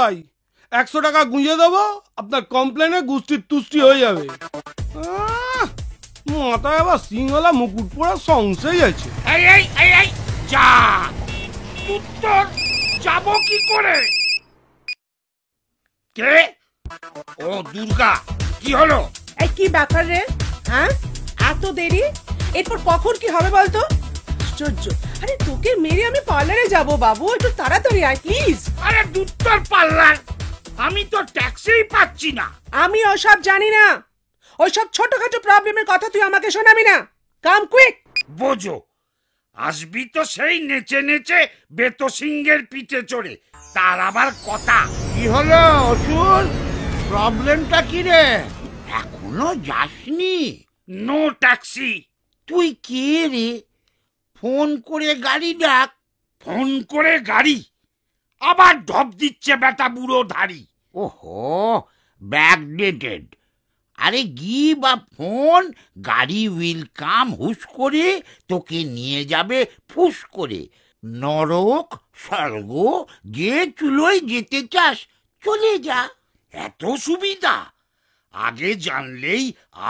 ভাই, 100 টাকা গুঁজে দেবো, আপনার কমপ্লেনে গুষ্টির তুষ্টি হয়ে যাবে। মাথায় আবার সিংহলা মুকুট পরা সংশয় আছে। যা উত্তর যাব কি করে? কে? ও দুর্গা, কি হলো? এই কি ব্যাপার রে? হ্যাঁ, এত দেরি? এরপর কখন কি হবে বলতো? আশ্চর্য। আরে তোকে মেরে আমি পার্লারে যাব বাবু, একটু তাড়াতাড়ি আয় প্লিজ। আরে দুত্তর পার্লার, আমি তো ট্যাক্সিই পাচ্ছি না। আমি ওসব জানি না, ওইসব ছোটখাটো প্রবলেমের কথা তুই আমাকে শোনাবি না। কাম কুইক। বোঝো, আসবি তো সেই নেচে নেচে বেতো সিংহের পিঠে চড়ে, তার আবার কথা। কি হলো অসুর, প্রবলেমটা কি রে? এখনো যাসনি? No taxi. তুই কে রে? ফোন করে গাড়ি ডাক। ফোন করে গাড়ি? আবার ঢপ দিচ্ছে বেটা বুড়ো ধাড়ি। ওহো, ব্যাকডেটেড। আরে গিভ আ ফোন, গাড়ি উইল কাম হুশ করে, তোকে নিয়ে যাবে ফুস করে। নরক স্বর্গ যে চুলোয় যেতে চাস চলে যা। এত সুবিধা? আগে জানলেই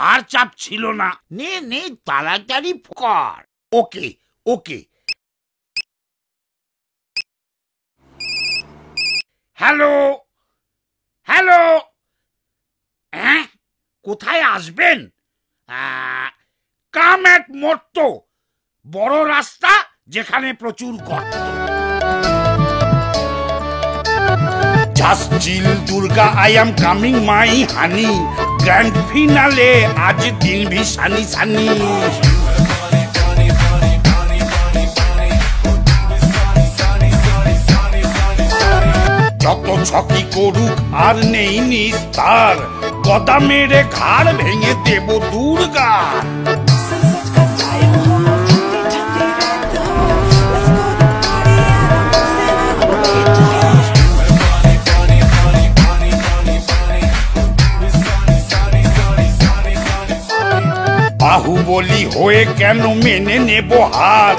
আর চাপ ছিল না। নে নে, তাড়াতাড়ি কর। ওকে ওকে। হ্যালো হ্যালো, হ্যাঁ কোথায় আসবেন? কাম এট মোট্টো, বড় রাস্তা যেখানে প্রচুর গর্ত। Just chill Durga, I am coming my honey. Grand finale আজ দিন ভি সানি সানি। যত ছকি করুক আর নেই নিস্তার, গদা মেরে ঘাড় ভেঙে দেব দুর্গা। বাহুবলী হয়ে কেন মেনে নেব হার?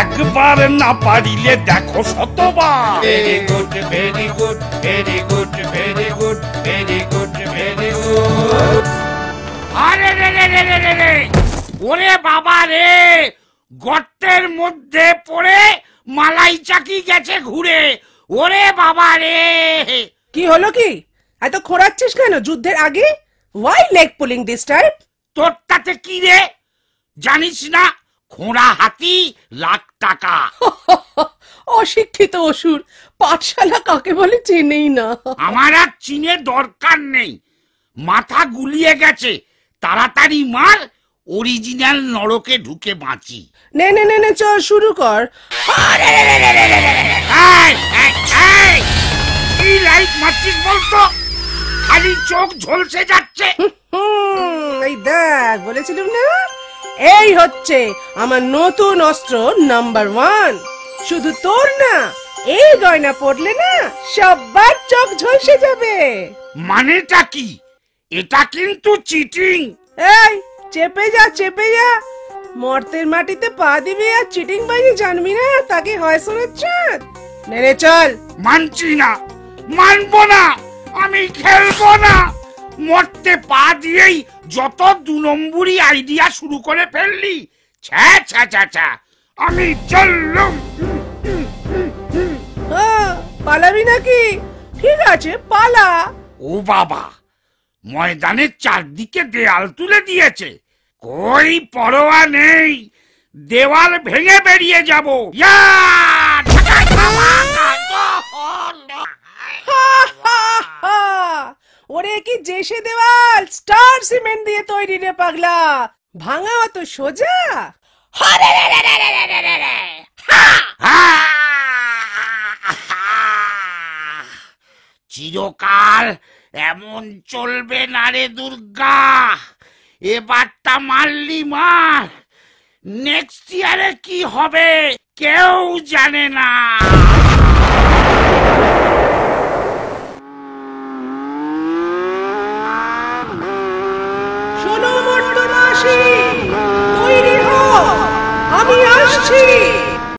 একবার না পারিলে দেখো শতবার। Very good very good very good very good very good very good. আরে রে রে রে রে রে রে, ওরে বাবা রে, গর্তের মধ্যে পড়ে মালাই চাকি গেছে ঘুরে। ওরে বাবা রে। কি হলো কি? এত খোঁড়াচ্ছিস কেন যুদ্ধের আগে? Why leg pulling this type? তোর তাতে কি রে? জানিস না খোঁড়া হাতি লাখ টাকা। অশিক্ষিত অসুর, পাঠশালা কাকে বলে চেনেই না। আমার আর চিনে দরকার নেই, মাথা গুলিয়ে গেছে। তাড়াতাড়ি মার, অরিজিনাল নরকে ঢুকে বাঁচি। নে নে নে নে, চল শুরু কর। কি লাইট মারছিস বলতো? খালি চোখ ঝলসে যাচ্ছে। এই দেখ, বলেছিলাম না, এই হচ্ছে আমার নতুন অস্ত্র নাম্বার 1। শুধু তোর না, এই গয়না পড়লে না সবার চোখ ঝলসে যাবে। মানেটা কি? এটা কিন্তু চিটিং। এই চেপে যা চেপে যা, মর্তের মাটিতে পা দিবি আর চিটিং বাজি জানবি না, তাকে হয় শোনাচ্ছে। নে চল। মানছি না, মানবো না, আমি খেলবো না। মরতে পা দিয়েই যত 2 নম্বরই আইডিয়া শুরু করে ফেললি। ছ্যা ছ্যা ছ্যা ছ্যা, আমি চললুম। পালাবি নাকি? ঠিক আছে পালা। ও বাবা, ময়দানের চারদিকে দেয়াল তুলে দিয়েছে। কই পরোয়া নেই, দেওয়াল ভেঙে বেরিয়ে যাব। ওরে কি জেসে দেওয়াল, স্টার সিমেন্ট দিয়ে তৈরি রে পাগলা, ভাঙা অত সোজা? চিরকাল এমন চলবে না রে দুর্গা। এবারটা মারলি মার, নেক্সট ইয়ারে কি হবে কেউ জানে না। শোনো মর্তনাশী, তৈরি হও, আমি আসছি।